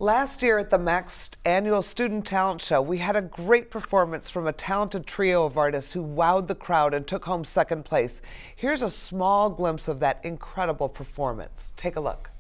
Last year at the Max annual Student Talent Show, we had a great performance from a talented trio of artists who wowed the crowd and took home second place. Here's a small glimpse of that incredible performance. Take a look.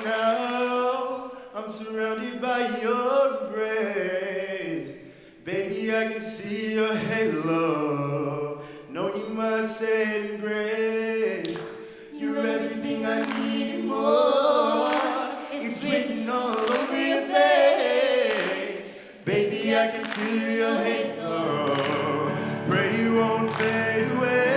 Now, I'm surrounded by your embrace. Baby, I can see your halo. Know you my saving grace. You're everything I need and more. It's written all over your face. Baby, I can feel your halo. Pray you won't fade away.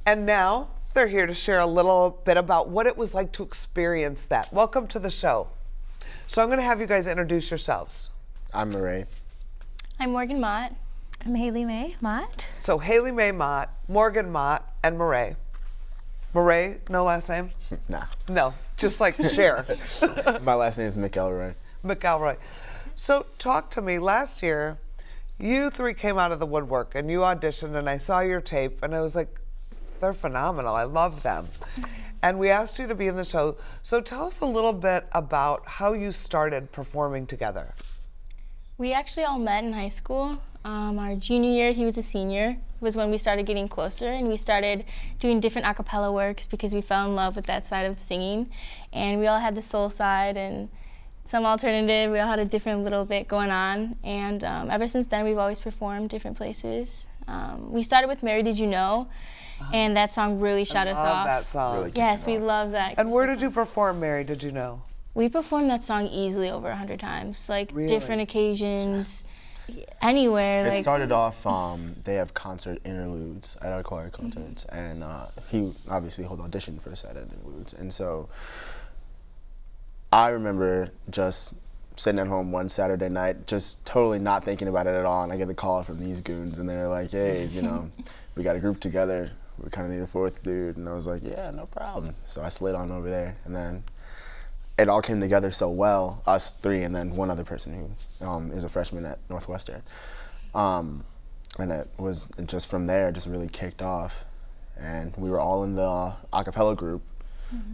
And now they're here to share a little bit about what it was like to experience that. Welcome to the show. So I'm going to have you guys introduce yourselves. I'm Miray. I'm Morgan Mott. I'm Mae Mott. So Mae Mott, Morgan Mott, and Miray. Miray, no last name? Nah. No, just like share. My last name is McElroy. McElroy. So talk to me. Last year, you three came out of the woodwork and you auditioned, and I saw your tape and I was like, they're phenomenal. I love them. And we asked you to be in the show. So tell us a little bit about how you started performing together. We actually all met in high school. Our junior year, he was a senior, was when we started getting closer, and we started doing different acapella works because we fell in love with that side of singing. And we all had the soul side and some alternative. We all had a different little bit going on. And ever since then, we've always performed different places. We started with Mary Did You Know? And that song really shut us off. I love that song. Really yes, we love that. And where did you perform, Mary Did You Know? We performed that song easily over 100 times, like Really? different occasions, anywhere. It like, started off, they have concert interludes at our choir concerts, and he obviously held audition for a set at interludes. And so I remember just sitting at home one Saturday night, just totally not thinking about it at all, and I get the call from these goons, and they're like, hey, you know, we got a group together. We kind of need a fourth dude, and I was like, yeah, no problem. So I slid on over there, and then it all came together so well, us three, and then one other person who is a freshman at Northwestern. And it was just from there, just really kicked off. And we were all in the acapella group,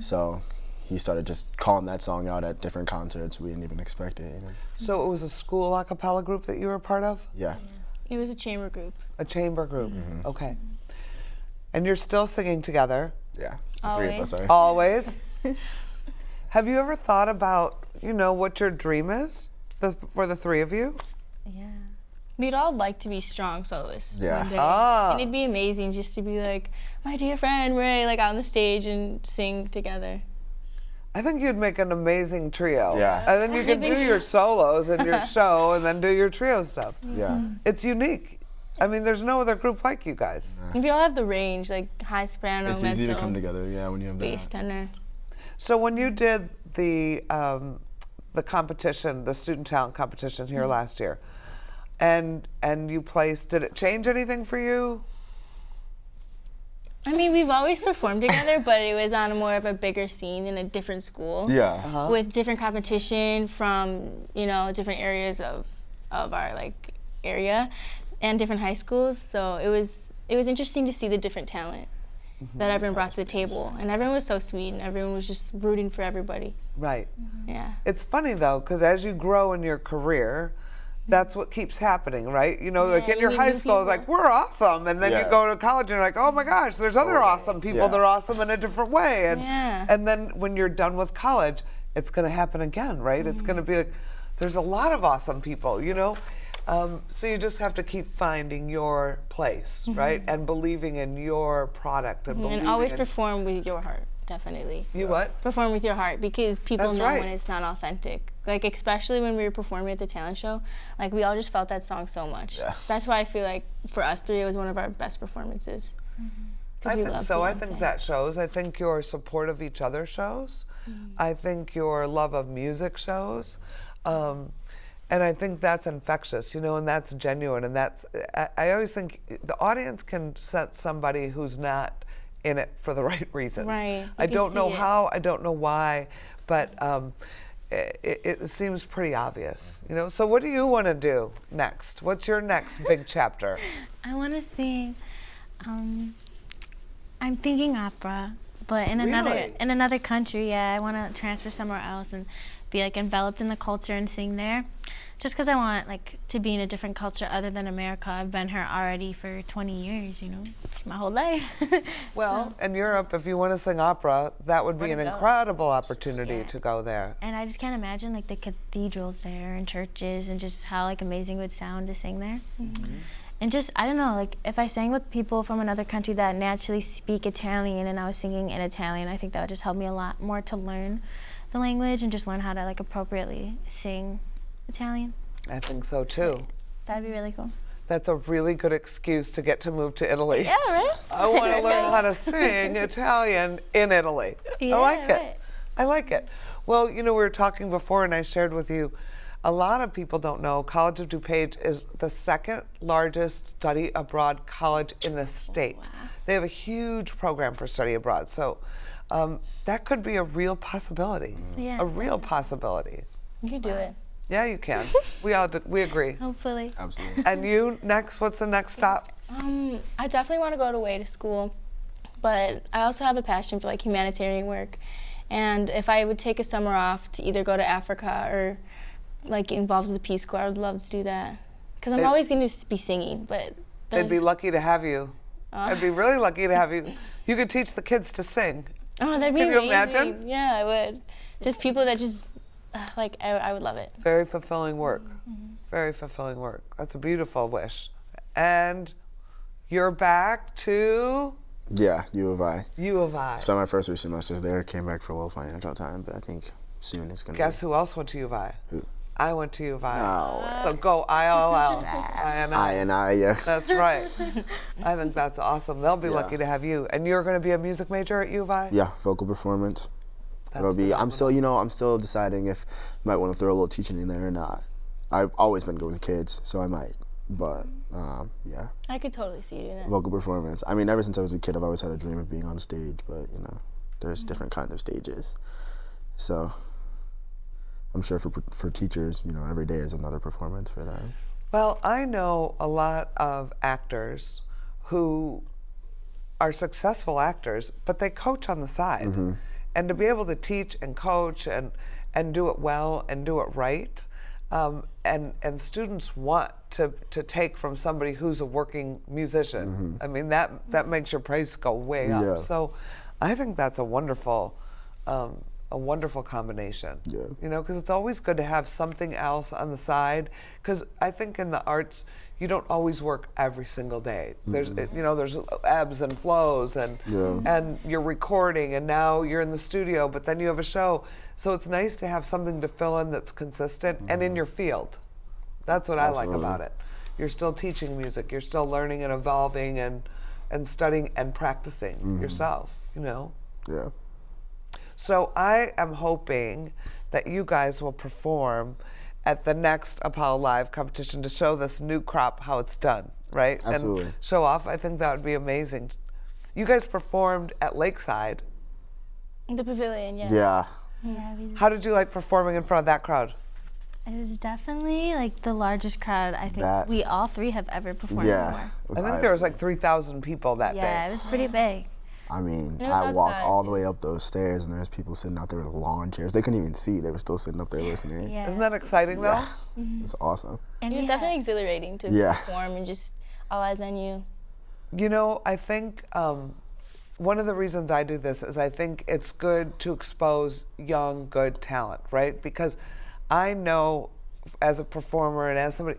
so he started just calling that song out at different concerts. We didn't even expect it. You know? So it was a school a cappella group that you were a part of? Yeah. It was a chamber group. A chamber group, okay. And you're still singing together? Yeah, the three of us are. Always? Have you ever thought about, you know, what your dream is for the three of you? Yeah. We'd all like to be strong soloists Yeah. one day. Ah. And it'd be amazing just to be like, my dear friend Ray, like on the stage and sing together. I think you'd make an amazing trio. Yeah. And then you can do your solos and your show and then do your trio stuff. Yeah. It's unique. I mean, there's no other group like you guys. And we all have the range, like high soprano, It's mezzo, easy to come together, yeah, when you have bass, that. tenor. So when you did the competition, the student talent competition here last year, and you placed, did it change anything for you? I mean, we've always performed together, but it was on more of a bigger scene in a different school. Yeah. With different competition from, you know, different areas of our like area and different high schools. So it was interesting to see the different talent that everyone brought to the table. And everyone was so sweet, and everyone was just rooting for everybody. Right. Yeah. It's funny though, because as you grow in your career, that's what keeps happening, right? You know, like in you your meet high new school, it's like, people. we're awesome. And then you Yeah. go to college and you're like, oh my gosh, there's other awesome people. Yeah. They're awesome in a different way. And, Yeah. and then when you're done with college, it's going to happen again, right? It's going to be like, there's a lot of awesome people, you know? So you just have to keep finding your place, right? And believing in your product and believing And always in... perform with your heart, definitely. You what? Perform with your heart, because people That's know right. when it's not authentic. Like, especially when we were performing at the talent show, like we all just felt that song so much. Yeah. That's why I feel like for us three, it was one of our best performances. I we think love so. I Beyonce. think that shows. I think your support of each other shows. I think your love of music shows. And I think that's infectious, and that's genuine. And I always think the audience can sense somebody who's not in it for the right reasons. Right. I You can don't know see it. how, I don't know why, but it seems pretty obvious, So what do you want to do next? What's your next big chapter? I want to sing. I'm thinking opera, but in Really? another country. Yeah, I want to transfer somewhere else and be like enveloped in the culture and sing there. Just because I want to be in a different culture other than America. I've been here already for 20 years, my whole life. Well, in Europe, if you want to sing opera, that would be an wanna go. incredible opportunity Yeah. to go there. And I just can't imagine the cathedrals there and churches and just how amazing it would sound to sing there. And just, I don't know, if I sang with people from another country that naturally speak Italian and I was singing in Italian, I think that would just help me a lot more to learn the language and just learn how to appropriately sing Italian. I think so too. That'd be really cool. That's a really good excuse to get to move to Italy. Yeah, right? I want to learn how to sing Italian in Italy. Yeah, I like it. right. I like it. Well, we were talking before and I shared with you, a lot of people don't know College of DuPage is the second largest study abroad college in the state. They have a huge program for study abroad. So that could be a real possibility. Yeah, A real possibility. You can do it. Yeah, you can. We agree. Hopefully. Absolutely. And you, next, what's the next stop? I definitely want to go away to school, but I also have a passion for humanitarian work. And if I would take a summer off to either go to Africa or get involved with the Peace Corps, I would love to do that. Because I'm always going to be singing, but They'd be lucky to have you. I'd be really lucky to have you. You could teach the kids to sing. Oh, that'd be Can you amazing. imagine? Yeah, I would. Just people that just, I would love it. Very fulfilling work. Very fulfilling work. That's a beautiful wish. And you're back to Yeah, U of I. U of I. Spent my first 3 semesters there. Came back for a little financial time, but I think soon it's gonna. Guess who else went to U of I? Who? I went to U of I. Oh. So go ILL. I and I, yeah. That's right. I think that's awesome. They'll be Yeah. lucky to have you. And you're going to be a music major at U of I? Yeah, vocal performance. That's It'll be. I'm phenomenal. I'm still deciding if I might want to throw a little teaching in there or not. I've always been good with kids, so I might. But yeah, I could totally see you doing that. vocal performance. I mean, ever since I was a kid, I've always had a dream of being on stage. But there's different kinds of stages. So I'm sure for teachers, every day is another performance for them. Well, I know a lot of actors who are successful actors, but they coach on the side. And to be able to teach and coach and do it well and do it right, and students want to take from somebody who's a working musician. I mean, that makes your price go way up. Yeah. So I think that's a wonderful combination. Yeah. Because it's always good to have something else on the side. Because I think in the arts, you don't always work every single day. There's there's ebbs and flows, and you're recording, and now you're in the studio, but then you have a show. So it's nice to have something to fill in that's consistent and in your field. That's what I like about it. You're still teaching music. You're still learning and evolving and studying and practicing yourself. Yeah. So I am hoping that you guys will perform at the next Apollo Live competition to show this new crop how it's done, right? Absolutely. And show off. I think that would be amazing. You guys performed at Lakeside. The pavilion, yeah. Yeah. Yeah, How did you like performing in front of that crowd? it was definitely the largest crowd I think That- we all three have ever performed Yeah. before. I think there was like 3,000 people that Yeah, day. it was pretty big. I mean, It was I walked outside, all the too. way up those stairs, and there's people sitting out there with lawn chairs. They couldn't even see. They were still sitting up there listening. Yeah. Isn't that exciting though? It's awesome. And It was we definitely had- exhilarating to Yeah. perform and just all eyes on you. I think one of the reasons I do this is I think it's good to expose young, good talent, right? Because I know as a performer and as somebody,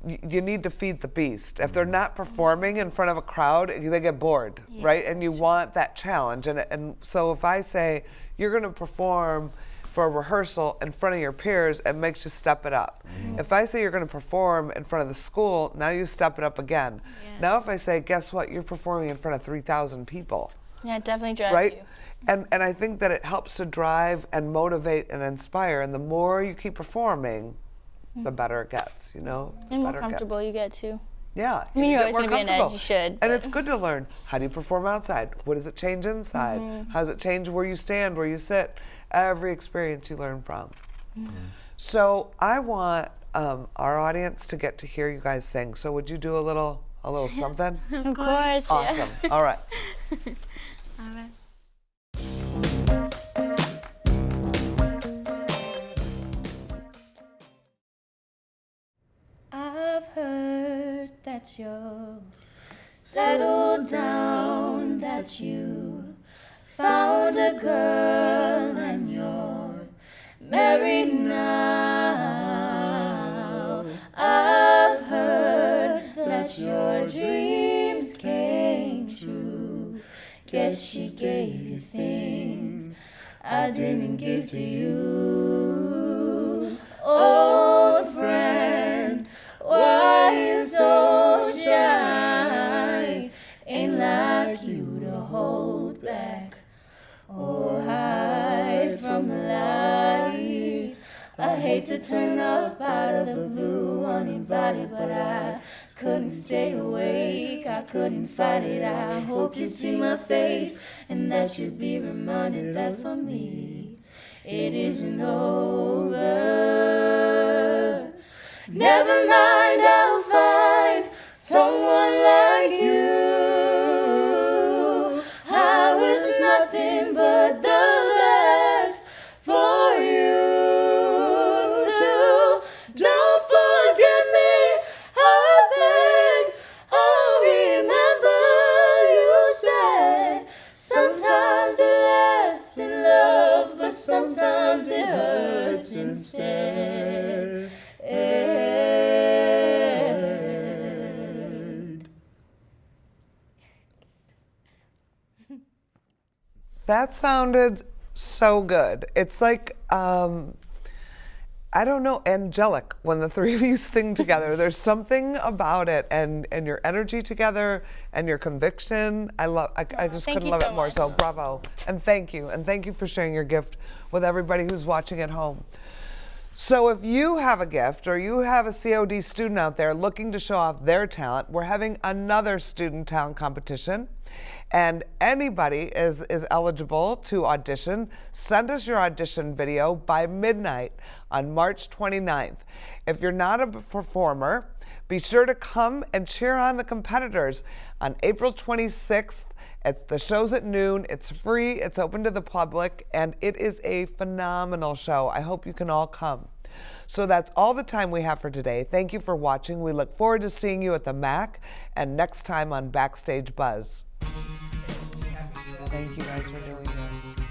you need to feed the beast. If they're not performing in front of a crowd, they get bored, right? And you want that challenge. And so if I say, you're going to perform for a rehearsal in front of your peers, it makes you step it up. If I say you're going to perform in front of the school, now you step it up again. Yeah. Now if I say, guess what, you're performing in front of 3,000 people. Yeah, it definitely drives Right? you. And I think that it helps to drive and motivate and inspire. And the more you keep performing, the better it gets, you know? The And more better it gets. comfortable you get too. Yeah. I mean, you you're get always more going to be on edge, comfortable. you should. And but- it's good to learn, how do you perform outside? What does it change inside? How does it change where you stand, where you sit? Every experience you learn from. So I want our audience to get to hear you guys sing. So would you do a little something? Of course. Awesome. All right. All right. I've heard that you're settled down, that you found a girl and you're married now. I've heard that your dreams came true. Guess she gave you things I didn't give to you. Old friend, why you so shy? Ain't like you to hold back or hide from the light. I hate to turn up out of the blue uninvited, but I couldn't stay awake, I couldn't fight it. I hoped you'd see my face and that you'd be reminded that for me it isn't over. Never mind, I'll find someone like you. I wish nothing but the best for you too. Don't forget me, I beg. I remember you said sometimes it lasts in love, but sometimes it hurts instead. That sounded so good. It's like, I don't know, angelic when the three of you sing together. There's something about it and your energy together and your conviction. I just thank couldn't you love so it more. much. So bravo. And thank you. And thank you for sharing your gift with everybody who's watching at home. So if you have a gift or you have a COD student out there looking to show off their talent, we're having another student talent competition. And anybody is eligible to audition. Send us your audition video by midnight on March 29th. If you're not a performer, be sure to come and cheer on the competitors on April 26th. The show's at noon. It's free. It's open to the public. And it is a phenomenal show. I hope you can all come. So that's all the time we have for today. Thank you for watching. We look forward to seeing you at the MAC and next time on Backstage Buzz. Thank you guys for doing this.